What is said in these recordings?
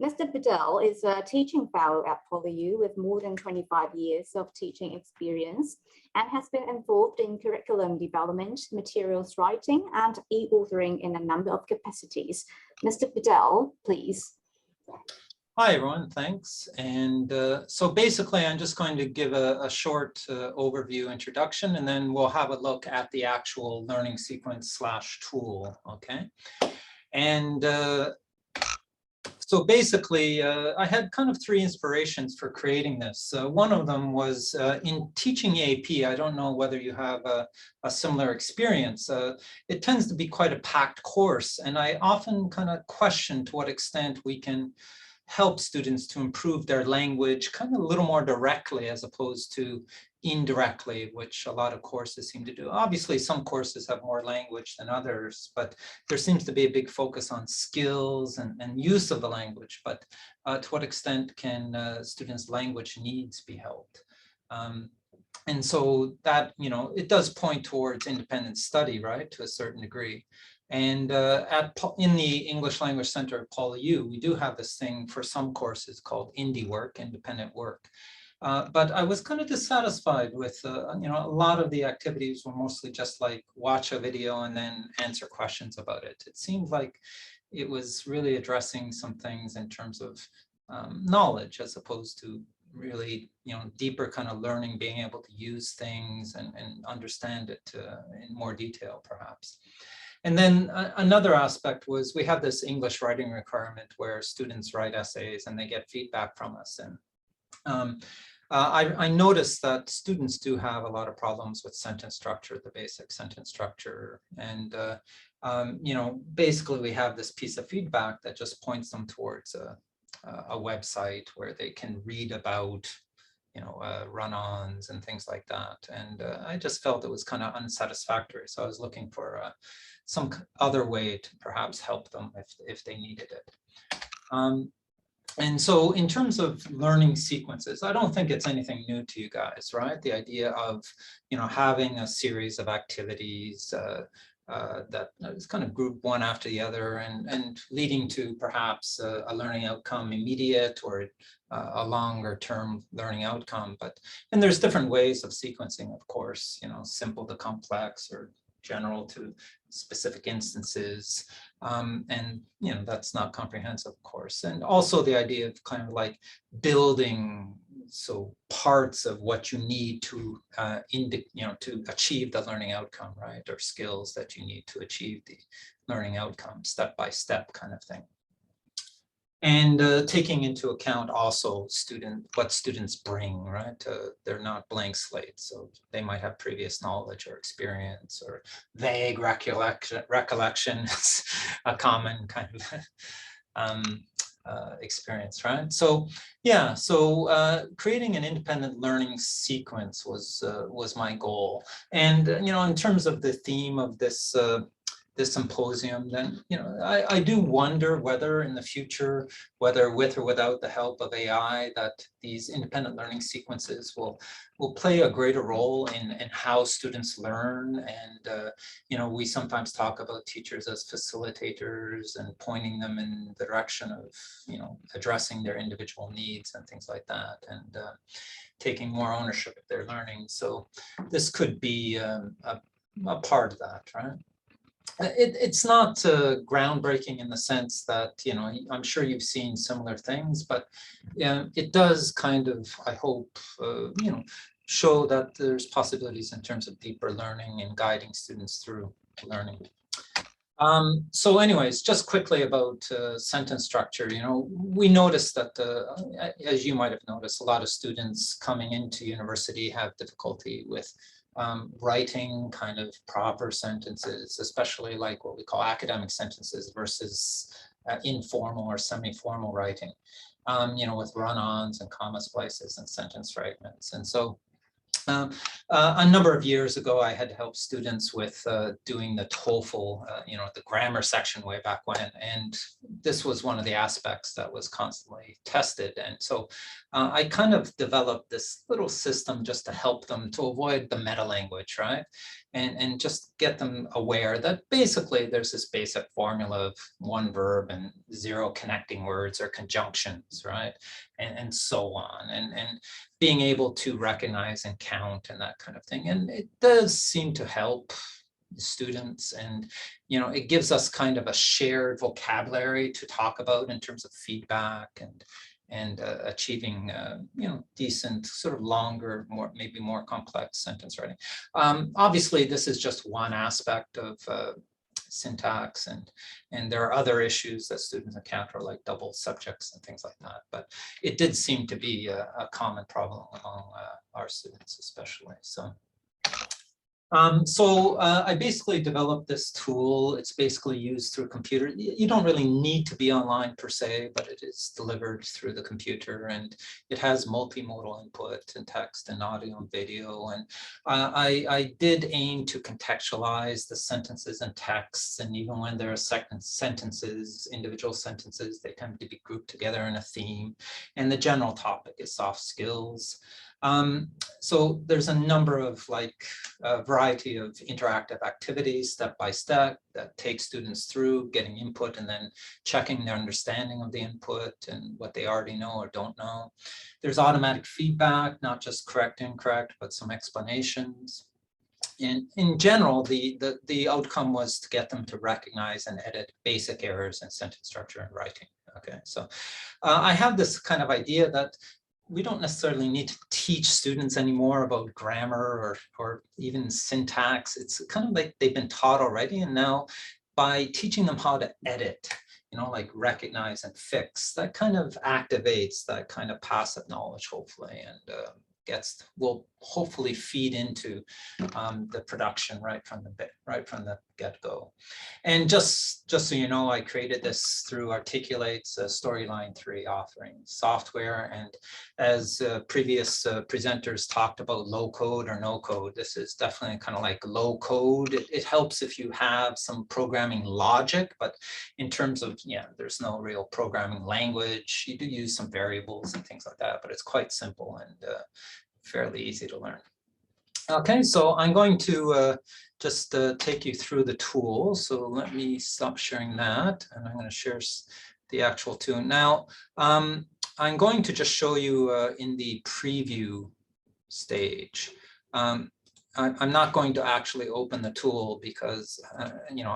Mr. Bidal is a teaching fellow at PolyU with more than 25 years of teaching experience and has been involved in curriculum development, materials writing, and e-authoring in a number of capacities. Mr. Bidal, please. Hi, everyone. Thanks. And so basically, I'm just going to give a short overview introduction, and then we'll have a look at the actual learning sequence / tool. OK. And so basically, I had kind of three inspirations for creating this. One of them was in teaching AP. I don't know whether you have a similar experience. It tends to be quite a packed course, and I often kind of question to what extent we can help students to improve their language kind of a little more directly as opposed to indirectly, which a lot of courses seem to do. Obviously, some courses have more language than others, but there seems to be a big focus on skills and use of the language. But to what extent can students' language needs be helped? And so that, it does point towards independent study, right, to a certain degree. And in the English Language Center at PolyU, we do have this thing for some courses called indie work, independent work. But I was kind of dissatisfied with, a lot of the activities were mostly just like watch a video and then answer questions about it. It seemed like it was really addressing some things in terms of knowledge as opposed to really, deeper kind of learning, being able to use things and understand it in more detail, perhaps. And then another aspect was we have this English writing requirement where students write essays and they get feedback from us. And I noticed that students do have a lot of problems with sentence structure, the basic sentence structure. And, basically we have this piece of feedback that just points them towards a website where they can read about run-ons and things like that. And I just felt it was kind of unsatisfactory. So I was looking for some other way to perhaps help them if they needed it. And so in terms of learning sequences, I don't think it's anything new to you guys, right? The idea of, having a series of activities that is kind of grouped one after the other and leading to perhaps a learning outcome immediate or a longer term learning outcome. And there's different ways of sequencing, of course, simple to complex or general to specific instances. And, that's not comprehensive, of course. And also the idea of kind of like building parts of what you need to, to achieve the learning outcome, right? Or skills that you need to achieve the learning outcome, step by step kind of thing. And taking into account also what students bring, right? They're not blank slates, so they might have previous knowledge or experience or vague recollection is a common kind of experience, right? So yeah, creating an independent learning sequence was my goal. And in terms of the theme of this symposium, then I do wonder whether in the future, whether with or without the help of AI, that these independent learning sequences will play a greater role in how students learn. And we sometimes talk about teachers as facilitators and pointing them in the direction of addressing their individual needs and things like that, and taking more ownership of their learning. So this could be a part of that, right? It's not groundbreaking in the sense that, I'm sure you've seen similar things, but it does kind of, I hope, show that there's possibilities in terms of deeper learning and guiding students through learning. So anyways, just quickly about sentence structure, we noticed that, as you might have noticed, a lot of students coming into university have difficulty with writing kind of proper sentences, especially like what we call academic sentences versus informal or semi-formal writing, with run-ons and comma splices and sentence fragments. And so a number of years ago, I had helped students with doing the TOEFL, the grammar section way back when, and this was one of the aspects that was constantly tested. And so I kind of developed this little system just to help them to avoid the meta language, right? and just get them aware that basically there's this basic formula of one verb and 0 connecting words or conjunctions, right? And so on, and being able to recognize and count and that kind of thing. And it does seem to help students, and it gives us kind of a shared vocabulary to talk about in terms of feedback and achieving decent sort of longer, maybe more complex sentence writing. Obviously, this is just one aspect of syntax, and there are other issues that students encounter, like double subjects and things like that. But it did seem to be a common problem among our students, especially. So I basically developed this tool. It's basically used through a computer. You don't really need to be online per se, but it is delivered through the computer, and it has multimodal input and text and audio and video. And I did aim to contextualize the sentences and texts, and even when there are sentences, individual sentences, they tend to be grouped together in a theme. And the general topic is soft skills. So there's a number of variety of interactive activities step by step that take students through getting input and then checking their understanding of the input and what they already know or don't know. There's automatic feedback, not just correct, incorrect, but some explanations. And in general, the outcome was to get them to recognize and edit basic errors in sentence structure and writing. Okay, so I have this kind of idea that we don't necessarily need to teach students anymore about grammar or even syntax. It's kind of like they've been taught already. And now by teaching them how to edit, like recognize and fix, that kind of activates that kind of passive knowledge, hopefully, and will hopefully feed into the production right from the get-go. And just so you know, I created this through Articulate's Storyline 3 offering software. And as previous presenters talked about low code or no code, this is definitely kind of like low code. It helps if you have some programming logic, but in terms of, there's no real programming language. You do use some variables and things like that, but it's quite simple and fairly easy to learn. Okay, so I'm going to just take you through the tool. So let me stop sharing that, and I'm going to share the actual tool. Now, I'm going to just show you in the preview stage. I'm not going to actually open the tool because,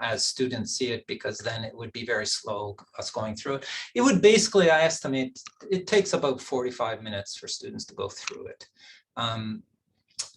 as students see it, because then it would be very slow us going through it. It would basically, I estimate, it takes about 45 minutes for students to go through it.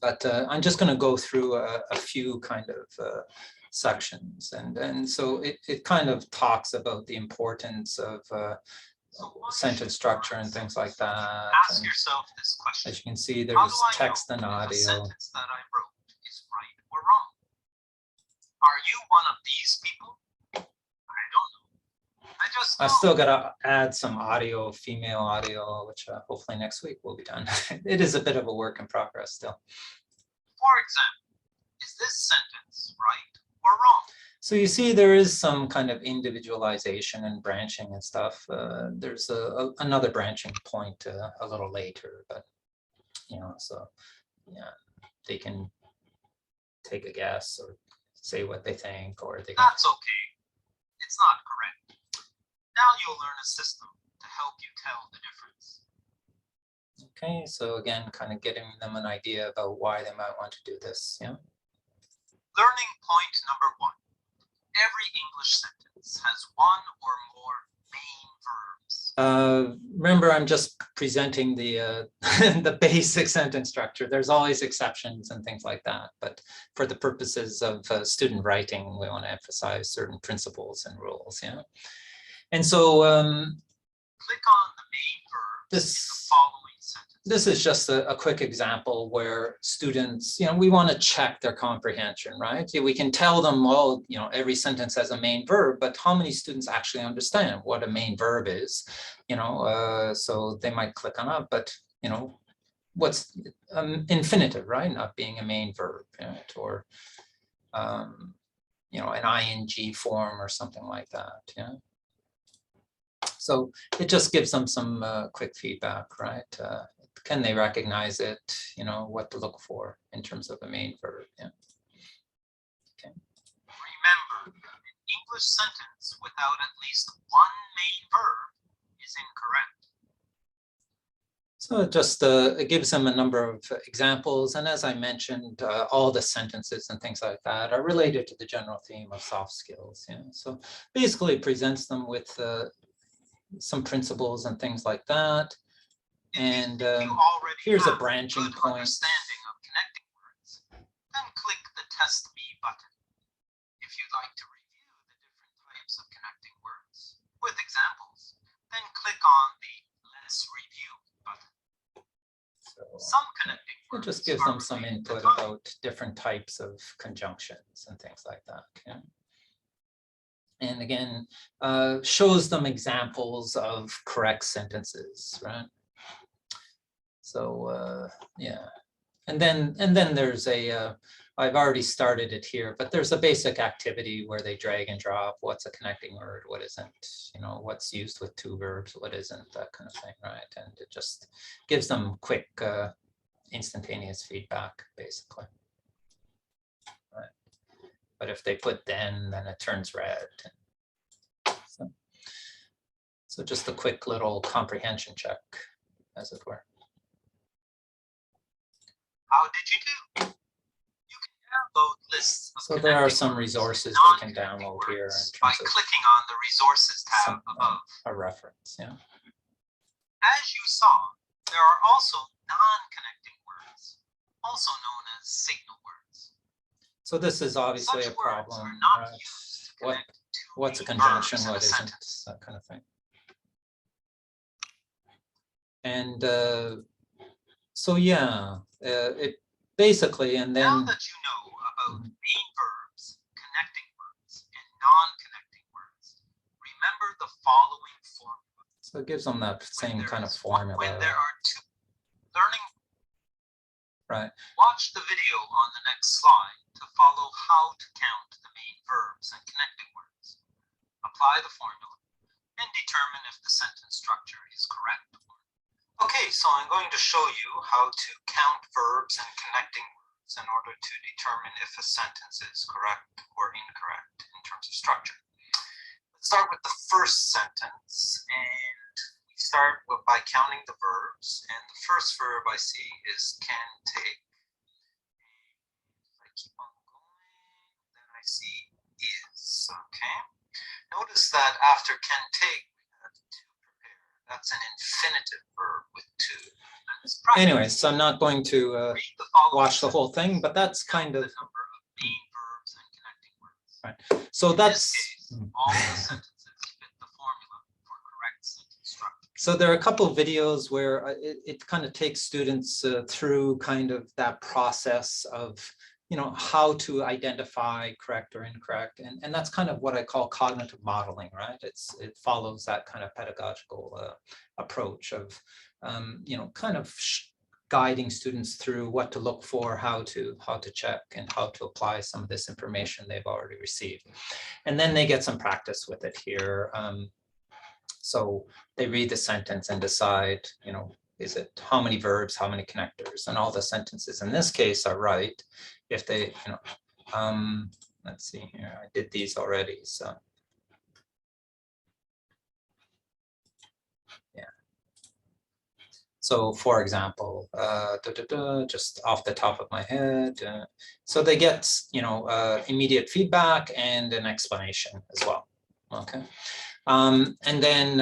But I'm just going to go through a few kind of sections. And so it kind of talks about the importance of sentence structure and things like that. Ask yourself this question. As you can see, there's text and audio. The sentence that I wrote is right or wrong. Are you one of these people? I don't know. I still got to add some audio, female audio, which hopefully next week will be done. It is a bit of a work in progress still. For example, is this sentence right or wrong? So you see there is some kind of individualization and branching and stuff. There's another branching point a little later, but so they can take a guess or say what they think, or they can... That's okay. It's not correct. Now you'll learn a system to help you tell the difference. Okay, so again, kind of getting them an idea about why they might want to do this. Learning point number 1. Every English sentence has one or more main verbs. Remember, I'm just presenting the the basic sentence structure. There's always exceptions and things like that, but for the purposes of student writing, we want to emphasize certain principles and rules. And so click on the main verb in the following sentence. This is just a quick example where students, we want to check their comprehension, right? We can tell them, well, every sentence has a main verb, but how many students actually understand what a main verb is? So they might click on it, but what's infinitive, right? Not being a main verb, right? Or an ing form or something like that. So it just gives them some quick feedback, right? Can they recognize it? What to look for in terms of a main verb? English sentence without at least one main verb is incorrect. So it just it gives them a number of examples. And as I mentioned, all the sentences and things like that are related to the general theme of soft skills. You know? So basically it presents them with some principles and things like that. And here's a branching point. Understanding of connecting words, then click the Test Me button. If you'd like to review the different types of connecting words with examples, then click on the Let's Review button. So some connecting words it just gives them some input about different types of conjunctions and things like that. Yeah. And again, shows them examples of correct sentences, right? So yeah, and then there's a I've already started it here, but there's a basic activity where they drag and drop what's a connecting word, what isn't, you know, what's used with two verbs, what isn't, that kind of thing, right? And it just gives them quick instantaneous feedback, basically. Right. But if they put then it turns red. So just a quick little comprehension check, as it were. How did you do? You can download lists of so there are some resources they can download here in terms by of clicking on the resources tab above. A reference, yeah. As you saw, there are also non-connecting words, also known as signal words. So this is obviously Such a problem. words are not Right? used to connect two What's a main conjunction, verbs in a what isn't, sentence. that kind of thing. And so yeah, it basically, and then Now that you know about main verbs, connecting words, and non-connecting words, remember the following formula. so it gives them that same kind of formula. When there are two learning, right? Watch the video on the next slide to follow how to count the main verbs and connecting words. Apply the formula and determine if the sentence structure is correct. Okay, so I'm going to show you how to count verbs and connecting words in order to determine if a sentence is correct or incorrect in terms of structure. Let's start with the first sentence, and we start by counting the verbs, and the first verb I see is can take. If I keep on going, then I see is, okay. Notice that after can take, we have to prepare. That's an infinitive verb with to. Anyway, so I'm not going to watch the whole thing, but that's kind of. Main verbs and connecting words. Right. So that's. Case, all the sentences fit the formula for correct sentence structure. So there are a couple of videos where it kind of takes students through kind of that process of, you know, how to identify correct or incorrect. And that's kind of what I call cognitive modeling, right? It follows that kind of pedagogical approach of, you know, kind of guiding students through what to look for, how to check, and how to apply some of this information they've already received. And then they get some practice with it here. So they read the sentence and decide, you know, is it how many verbs, how many connectors, and all the sentences in this case are right. If they, you know, let's see here, I did these already, so. Yeah. So for example, just off the top of my head, so they get, you know, immediate feedback and an explanation as well, okay? And then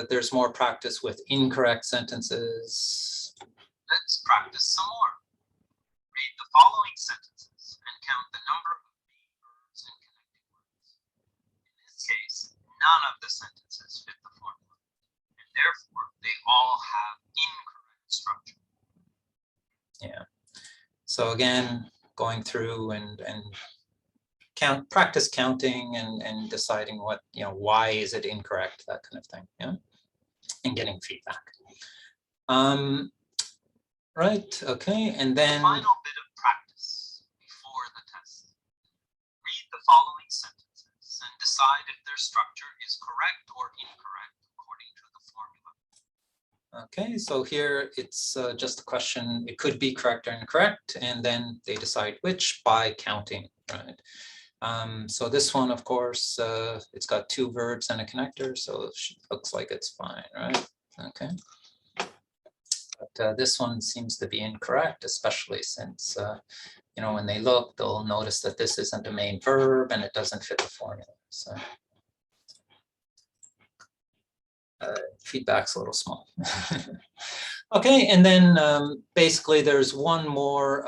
there's more practice with incorrect sentences. Let's practice some more. Read the following sentences and count the number of main verbs and connecting words. In this case, none of the sentences fit the formula, and therefore they all have incorrect structure. Yeah. So again, going through and practice counting and deciding what, you know, why is it incorrect, that kind of thing, yeah, and getting feedback. Right, okay, and then Final bit of practice before the test. Read the following sentences and decide if their structure is correct or incorrect according to the formula. Okay, so here it's just a question, it could be correct or incorrect, and then they decide which by counting, right? So this one, of course, it's got 2 verbs and a connector, so it looks like it's fine, right? Okay. But this one seems to be incorrect, especially since, you know, when they look, they'll notice that this isn't a main verb and it doesn't fit the formula. So feedback's a little small. Okay, and then basically there's one more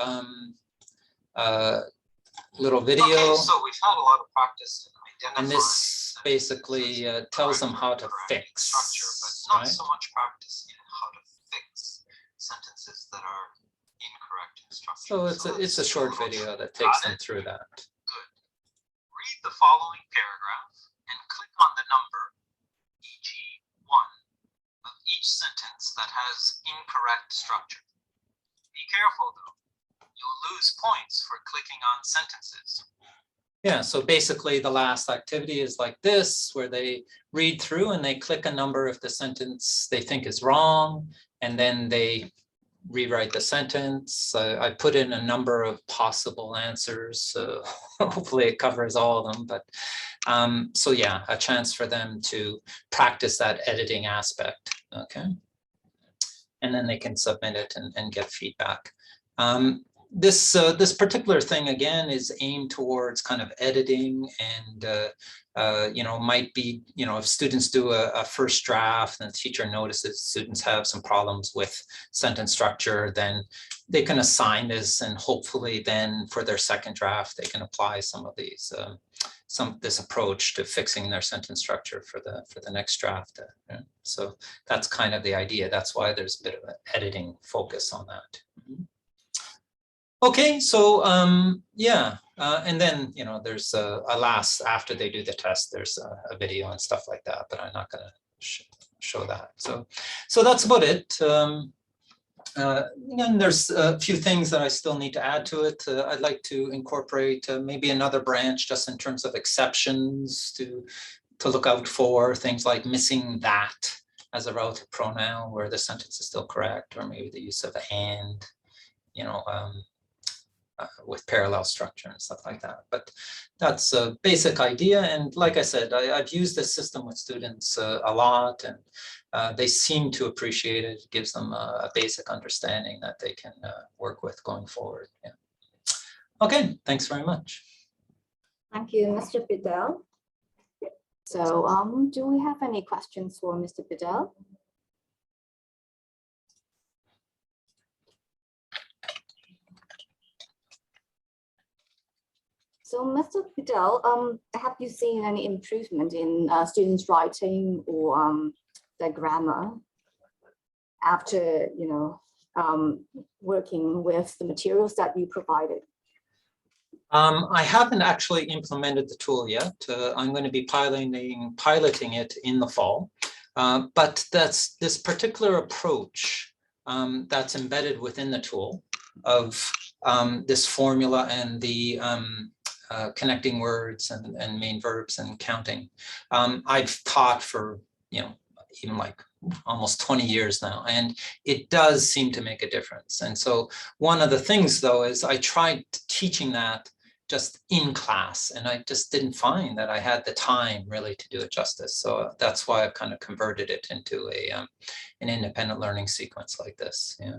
little video. Okay, so we've had a lot of practice in identifying. And this basically tells them how to fix. Structure, but not so much practice in how to fix sentences that are incorrect in structure. So it's a short video that takes them through that. Good. Read the following paragraph and click on the number, e.g. 1, of each sentence that has incorrect structure. Be careful though. You'll lose points for clicking on sentences. Yeah, so basically the last activity is like this, where they read through and they click a number if the sentence they think is wrong, and then they rewrite the sentence. I put in a number of possible answers, so hopefully it covers all of them. But so yeah, a chance for them to practice that editing aspect, okay? And then they can submit it and get feedback. This particular thing, again, is aimed towards kind of editing and, you know, might be, you know, if students do a first draft and the teacher notices students have some problems with sentence structure, then they can assign this, and hopefully then for their second draft, they can apply some of these, this approach to fixing their sentence structure for the next draft. So that's kind of the idea. That's why there's a bit of an editing focus on that. Okay, so yeah, and then, you know, there's a last, after they do the test, there's a video and stuff like that, but I'm not going to show that. So that's about it. And there's a few things that I still need to add to it. I'd like to incorporate maybe another branch just in terms of exceptions to look out for, things like missing that as a relative pronoun where the sentence is still correct, or maybe the use of and, you know, with parallel structure and stuff like that. But that's a basic idea. And like I said, I've used this system with students a lot, and they seem to appreciate it. It gives them a basic understanding that they can work with going forward. Yeah. Okay, thanks very much. Thank you, Mr. Bidal. So do we have any questions for Mr. Bidal? So, Mr. Bidal, have you seen any improvement in students' writing or their grammar after, you know, working with the materials that you provided? I haven't actually implemented the tool yet. I'm going to be piloting it in the fall. But that's this particular approach that's embedded within the tool of this formula and the connecting words and main verbs and counting. I've taught for, you know, even like almost 20 years now, and it does seem to make a difference. And so one of the things though is I tried teaching that just in class, and I just didn't find that I had the time really to do it justice. So that's why I've kind of converted it into a an independent learning sequence like this. Yeah.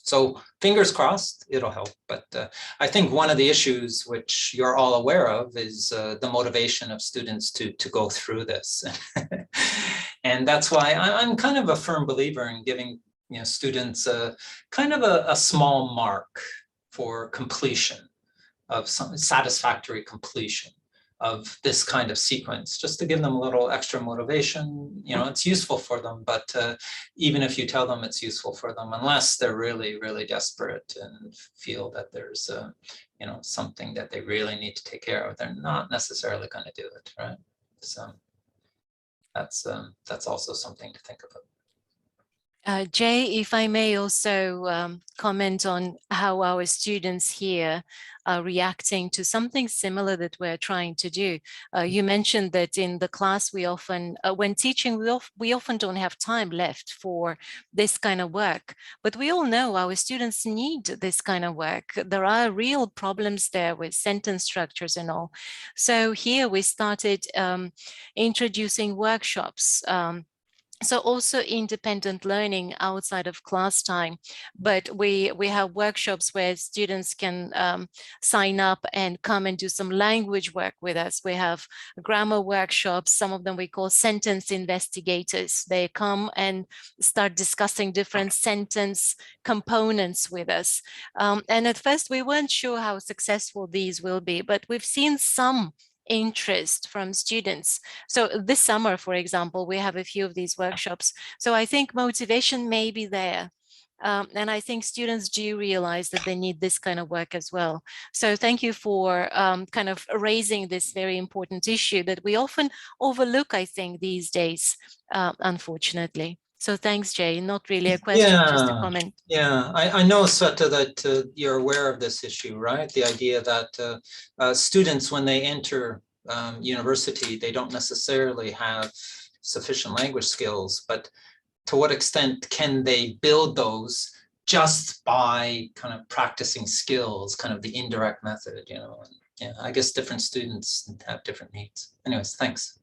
So fingers crossed, it'll help. But I think one of the issues which you're all aware of is the motivation of students to go through this. And that's why I'm kind of a firm believer in giving, you know, students kind of a small mark for completion, of some satisfactory completion of this kind of sequence, just to give them a little extra motivation. You know, it's useful for them, but even if you tell them it's useful for them, unless they're really, really desperate and feel that there's, you know, something that they really need to take care of, they're not necessarily going to do it, right? So that's also something to think about. Jay, if I may also comment on how our students here are reacting to something similar that we're trying to do. You mentioned that in the class we often, when teaching, we often don't have time left for this kind of work, but we all know our students need this kind of work. There are real problems there with sentence structures and all. So here we started introducing workshops. So also independent learning outside of class time, but we have workshops where students can sign up and come and do some language work with us. We have grammar workshops, some of them we call sentence investigators. They come and start discussing different sentence components with us. And at first we weren't sure how successful these will be, but we've seen some interest from students. So this summer, for example, we have a few of these workshops. So I think motivation may be there. And I think students do realize that they need this kind of work as well. So thank you for kind of raising this very important issue that we often overlook, I think, these days, unfortunately. So thanks, Jay. Not really a question, just a comment. Yeah, I know, Sveta, that you're aware of this issue, right? The idea that students, when they enter university, they don't necessarily have sufficient language skills, but to what extent can they build those just by kind of practicing skills, kind of the indirect method, you know? And, yeah, I guess different students have different needs. Anyways, thanks.